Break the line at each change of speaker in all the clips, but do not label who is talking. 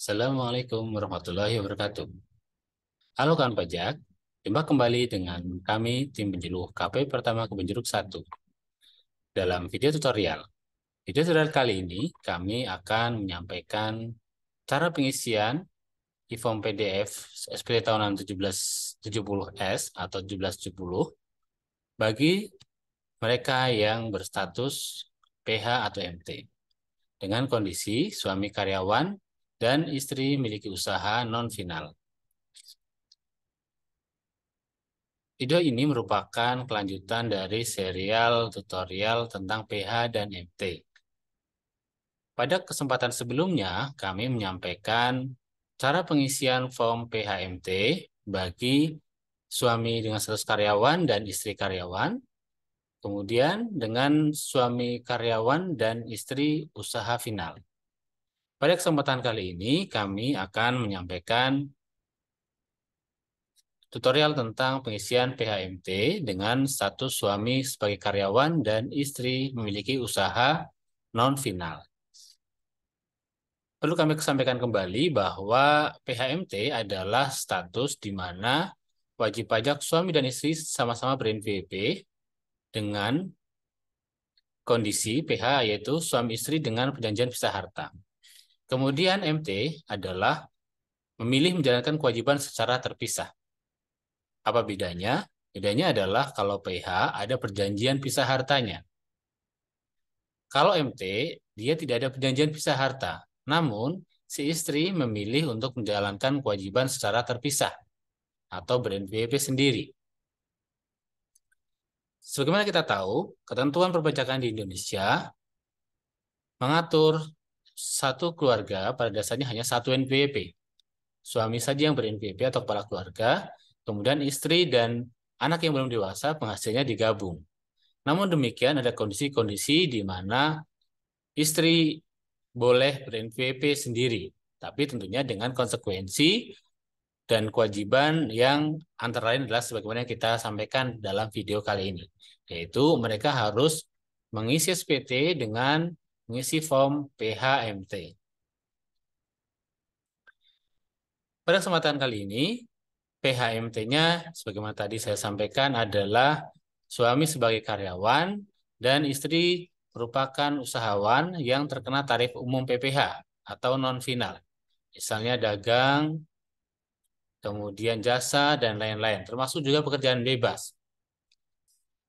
Assalamualaikum warahmatullahi wabarakatuh. Halo kawan pajak, jumpa kembali dengan kami tim penjeluh KP Pertama Kebenjeruk 1 dalam video tutorial. Video tutorial kali ini kami akan menyampaikan cara pengisian e-form PDF SPT tahunan 1770S atau 1770 bagi mereka yang berstatus PH atau MT dengan kondisi suami karyawan dan istri miliki usaha non-final. Video ini merupakan kelanjutan dari serial tutorial tentang PH dan MT. Pada kesempatan sebelumnya, kami menyampaikan cara pengisian form PH-MT bagi suami dengan status karyawan dan istri karyawan, kemudian dengan suami karyawan dan istri usaha final. Pada kesempatan kali ini, kami akan menyampaikan tutorial tentang pengisian PHMT dengan status suami sebagai karyawan dan istri memiliki usaha non-final. Perlu kami sampaikan kembali bahwa PHMT adalah status di mana wajib pajak suami dan istri sama-sama ber-NPWP dengan kondisi PH yaitu suami istri dengan perjanjian pisah harta. Kemudian MT adalah memilih menjalankan kewajiban secara terpisah. Apa bedanya? Bedanya adalah kalau PH ada perjanjian pisah hartanya. Kalau MT, dia tidak ada perjanjian pisah harta. Namun, si istri memilih untuk menjalankan kewajiban secara terpisah atau ber-NPWP sendiri. Sebagaimana kita tahu, ketentuan perpajakan di Indonesia mengatur satu keluarga pada dasarnya hanya satu NPWP. Suami saja yang ber-NPWP atau kepala keluarga, kemudian istri dan anak yang belum dewasa penghasilnya digabung. Namun demikian ada kondisi-kondisi di mana istri boleh ber-NPWP sendiri, tapi tentunya dengan konsekuensi dan kewajiban yang antara lain adalah sebagaimana yang kita sampaikan dalam video kali ini, yaitu mereka harus mengisi SPT dengan mengisi form PHMT. Pada kesempatan kali ini, PHMT-nya sebagaimana tadi saya sampaikan adalah suami sebagai karyawan dan istri merupakan usahawan yang terkena tarif umum PPH atau non-final. Misalnya dagang, kemudian jasa, dan lain-lain. Termasuk juga pekerjaan bebas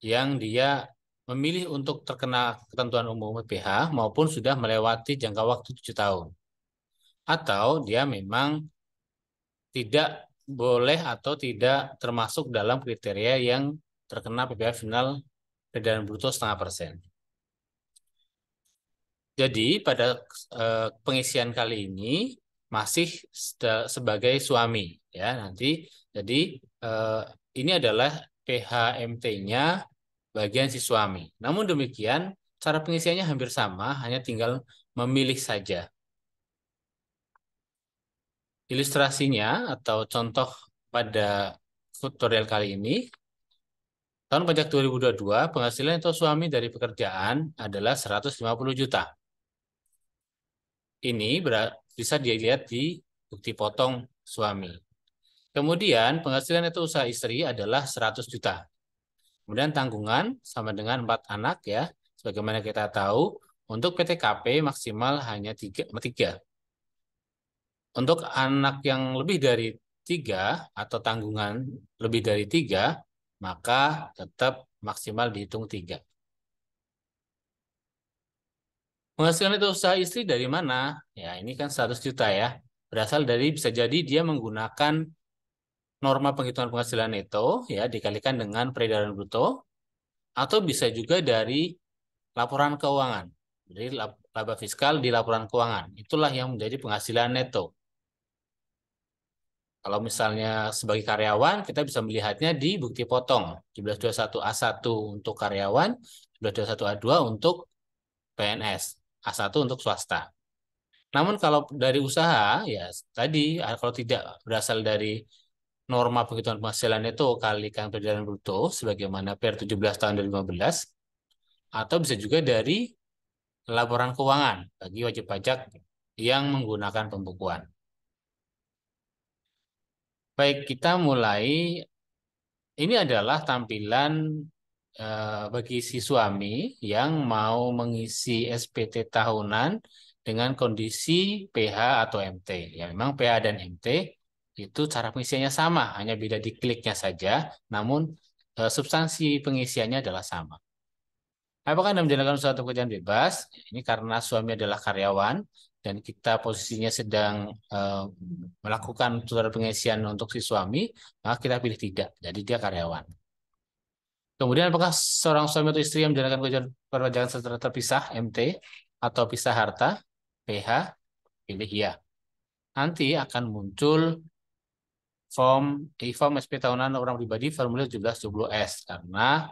yang dia memilih untuk terkena ketentuan umum PPH maupun sudah melewati jangka waktu 7 tahun. Atau dia memang tidak boleh atau tidak termasuk dalam kriteria yang terkena PPh final peredaran bruto 0,5%. Jadi pada pengisian kali ini masih sebagai suami ya nanti. Jadi ini adalah PHMT-nya bagian si suami. Namun demikian cara pengisiannya hampir sama, hanya tinggal memilih saja. Ilustrasinya atau contoh pada tutorial kali ini, tahun pajak 2022 penghasilan atau suami dari pekerjaan adalah 150 juta. Ini bisa dilihat di bukti potong suami. Kemudian penghasilan itu usaha istri adalah 100 juta. Kemudian tanggungan sama dengan 4 anak ya. Sebagaimana kita tahu, untuk PTKP maksimal hanya 3. Untuk anak yang lebih dari 3 atau tanggungan lebih dari 3, maka tetap maksimal dihitung 3. Penghasilan itu usaha istri dari mana? Ya, ini kan 100 juta ya. Berasal dari, bisa jadi dia menggunakan norma penghitungan penghasilan neto, ya, dikalikan dengan peredaran bruto, atau bisa juga dari laporan keuangan. Jadi laba fiskal di laporan keuangan. Itulah yang menjadi penghasilan neto. Kalau misalnya sebagai karyawan, kita bisa melihatnya di bukti potong. 1721A1 untuk karyawan, 1721A2 untuk PNS, A1 untuk swasta. Namun kalau dari usaha, ya tadi kalau tidak berasal dari norma penghitungan penghasilan itu kalikan peredaran bruto sebagaimana Per 17 tahun 2015, atau bisa juga dari laporan keuangan bagi wajib pajak yang menggunakan pembukuan. Baik, kita mulai. Ini adalah tampilan bagi si suami yang mau mengisi SPT tahunan dengan kondisi PH atau MT. Ya, memang PH dan MT itu cara pengisiannya sama, hanya beda di kliknya saja, namun substansi pengisiannya adalah sama. Apakah Anda menjalankan usaha atau pekerjaan bebas? Ini karena suami adalah karyawan dan kita posisinya sedang melakukan tutor pengisian untuk si suami, maka kita pilih tidak. Jadi dia karyawan. Kemudian apakah seorang suami atau istri yang menjalankan kewajiban perpajakan secara terpisah (MT) atau pisah harta (PH), pilih ya. Nanti akan muncul form SP tahunan orang pribadi formulir 1770S karena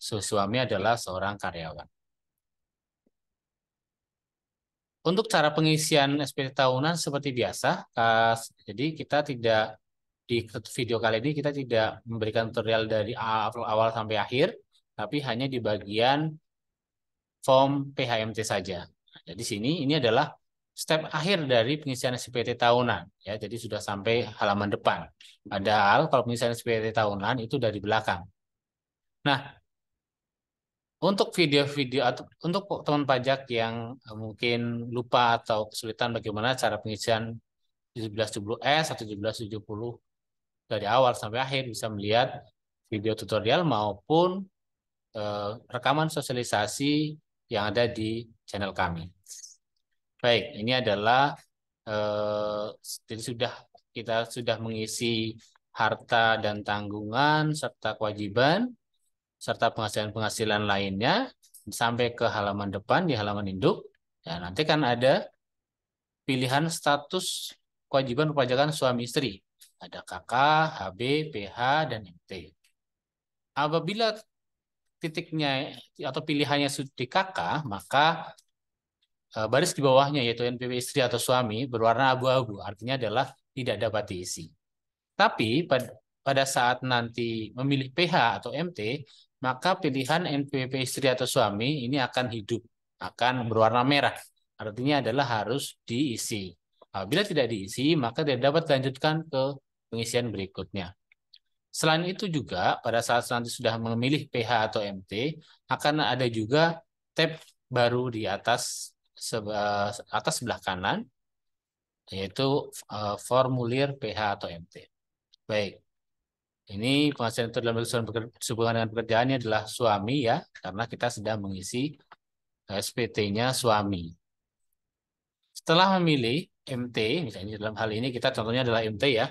suami adalah seorang karyawan. Untuk cara pengisian SPT tahunan seperti biasa, jadi kita tidak di video kali ini kita tidak memberikan tutorial dari awal sampai akhir, tapi hanya di bagian form PHMT saja. Jadi sini ini adalah step akhir dari pengisian SPT tahunan, ya. Jadi sudah sampai halaman depan. Padahal kalau pengisian SPT tahunan itu dari belakang. Nah, untuk video-video atau untuk teman pajak yang mungkin lupa atau kesulitan bagaimana cara pengisian 1770S atau 1770 dari awal sampai akhir, bisa melihat video tutorial maupun rekaman sosialisasi yang ada di channel kami. Baik, ini adalah jadi kita sudah mengisi harta dan tanggungan serta kewajiban serta penghasilan-penghasilan lainnya sampai ke halaman depan di halaman induk. Dan nanti kan ada pilihan status kewajiban perpajakan suami istri. Ada KK, HB, PH, dan MT. Apabila titiknya atau pilihannya sudah di KK, maka baris di bawahnya yaitu NPW istri atau suami berwarna abu-abu, artinya adalah tidak dapat diisi. Tapi pada saat nanti memilih PH atau MT, maka pilihan NPWP istri atau suami ini akan hidup, akan berwarna merah. Artinya adalah harus diisi. Apabila tidak diisi, maka tidak dapat dilanjutkan ke pengisian berikutnya. Selain itu juga, pada saat nanti sudah memilih PH atau MT, akan ada juga tab baru di atas sebelah kanan, yaitu formulir PH atau MT. Baik, ini penghasilan itu dalam hubungan dengan pekerjaannya adalah suami ya, karena kita sedang mengisi SPT-nya suami. Setelah memilih MT, misalnya dalam hal ini kita contohnya adalah MT ya,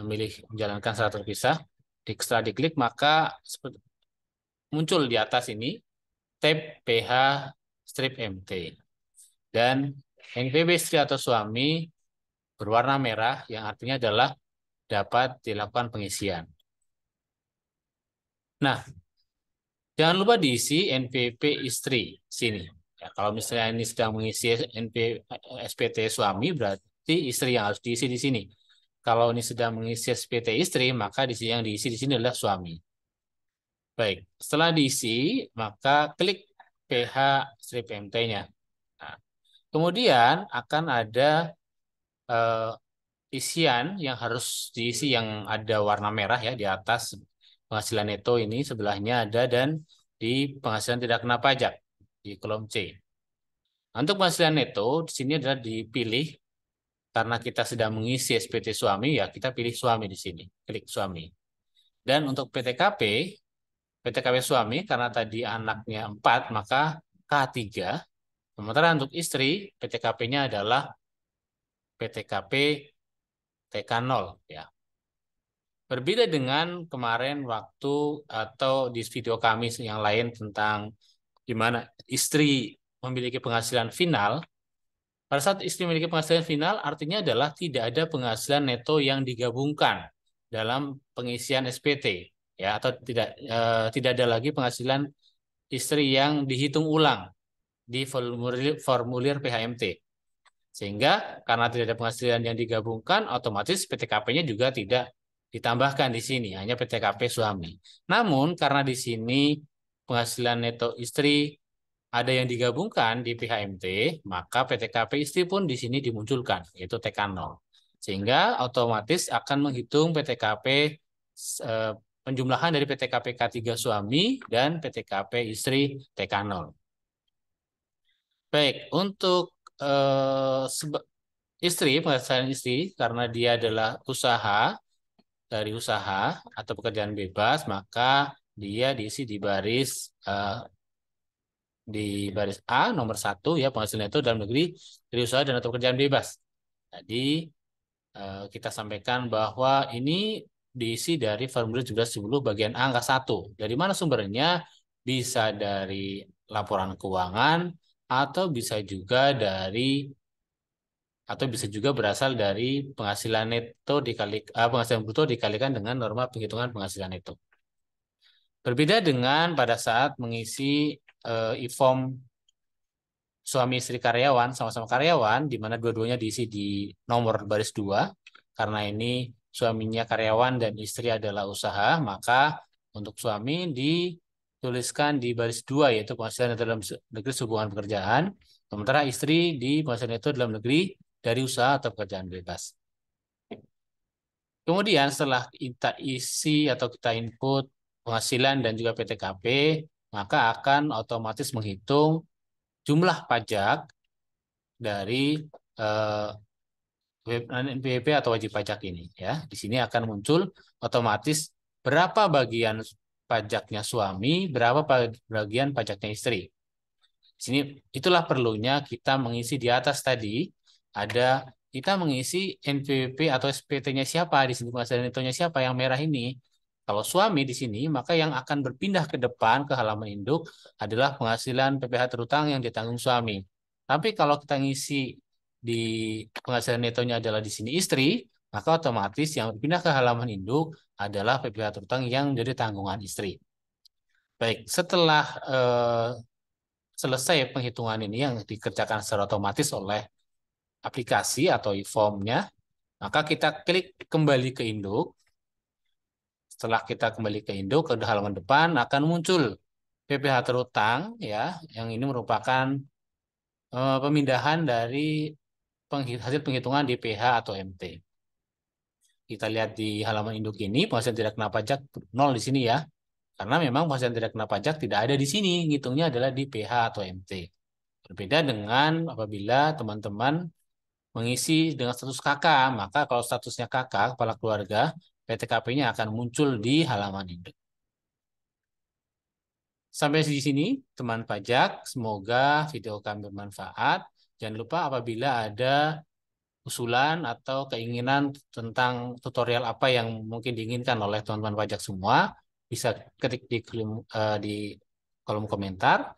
memilih menjalankan secara terpisah, setelah diklik maka muncul di atas ini tab PH strip MT. Dan NPB istri atau suami berwarna merah yang artinya adalah dapat dilakukan pengisian. Nah, jangan lupa diisi NPP istri sini. Ya, kalau misalnya ini sedang mengisi SPT suami, berarti istri yang harus diisi di sini. Kalau ini sedang mengisi SPT istri, maka yang diisi di sini adalah suami. Baik, setelah diisi, maka klik PH strip MT-nya. Nah, kemudian akan ada isian yang harus diisi yang ada warna merah ya di atas penghasilan neto ini sebelahnya ada, dan di penghasilan tidak kena pajak di kolom C. Untuk penghasilan neto di sini adalah dipilih karena kita sedang mengisi SPT suami ya, kita pilih suami di sini, klik suami. Dan untuk PTKP suami karena tadi anaknya 4 maka K3. Sementara untuk istri PTKP-nya adalah PTKP TK0 ya. Berbeda dengan kemarin waktu atau di video kami yang lain tentang di mana istri memiliki penghasilan final. Pada saat istri memiliki penghasilan final artinya adalah tidak ada penghasilan neto yang digabungkan dalam pengisian SPT ya, atau tidak ada lagi penghasilan istri yang dihitung ulang di formulir PHMT. Sehingga karena tidak ada penghasilan yang digabungkan, otomatis PTKP-nya juga tidak ditambahkan di sini, hanya PTKP suami. Namun karena di sini penghasilan neto istri ada yang digabungkan di PHMT, maka PTKP istri pun di sini dimunculkan, yaitu TK0. Sehingga otomatis akan menghitung PTKP eh, penjumlahan dari PTKP K3 suami dan PTKP istri TK0. Baik, untuk istri, penghasilan istri, karena dia adalah usaha, dari usaha atau pekerjaan bebas, maka dia diisi di baris A nomor 1 ya, penghasilan itu dalam negeri dari usaha dan atau pekerjaan bebas. Jadi kita sampaikan bahwa ini diisi dari formulir 1710 bagian A angka 1. Dari mana sumbernya? Bisa dari laporan keuangan atau bisa juga berasal dari penghasilan neto penghasilan bruto dikalikan dengan norma penghitungan penghasilan neto. Berbeda dengan pada saat mengisi e-form suami istri karyawan, sama-sama karyawan, di mana dua-duanya diisi di nomor baris 2, karena ini suaminya karyawan dan istri adalah usaha, maka untuk suami dituliskan di baris 2, yaitu penghasilan dalam negeri hubungan pekerjaan, sementara istri di penghasilan itu dalam negeri dari usaha atau pekerjaan bebas. Kemudian setelah kita isi atau kita input penghasilan dan juga PTKP, maka akan otomatis menghitung jumlah pajak dari eh, NPWP atau wajib pajak ini ya. Di sini akan muncul otomatis berapa bagian pajaknya suami, berapa bagian pajaknya istri. Di sini itulah perlunya kita mengisi di atas tadi ada kita mengisi NPWP atau SPT-nya siapa di sini, penghasilan netonya siapa yang merah ini. Kalau suami di sini, maka yang akan berpindah ke depan ke halaman induk adalah penghasilan PPh terutang yang ditanggung suami. Tapi kalau kita ngisi di penghasilan netonya adalah di sini istri, maka otomatis yang berpindah ke halaman induk adalah PPh terutang yang jadi tanggungan istri. Baik, setelah selesai penghitungan ini yang dikerjakan secara otomatis oleh aplikasi atau e-form-nya, maka kita klik kembali ke induk. Setelah kita kembali ke induk, ke halaman depan akan muncul PPh terutang ya, yang ini merupakan pemindahan dari hasil penghitungan DPH atau MT. Kita lihat di halaman induk ini, penghasilan tidak kena pajak 0 di sini ya. Karena memang penghasilan tidak kena pajak tidak ada di sini, ngitungnya adalah di PH atau MT. Berbeda dengan apabila teman-teman mengisi dengan status kakak, maka kalau statusnya kakak, kepala keluarga, PTKP-nya akan muncul di halaman induk. Sampai di sini, teman pajak, semoga video kami bermanfaat. Jangan lupa apabila ada usulan atau keinginan tentang tutorial apa yang mungkin diinginkan oleh teman-teman pajak semua, bisa ketik di kolom komentar.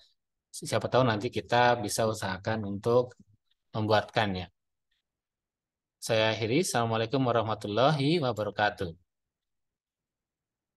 Siapa tahu nanti kita bisa usahakan untuk membuatkannya. Saya akhiri. Assalamualaikum warahmatullahi wabarakatuh.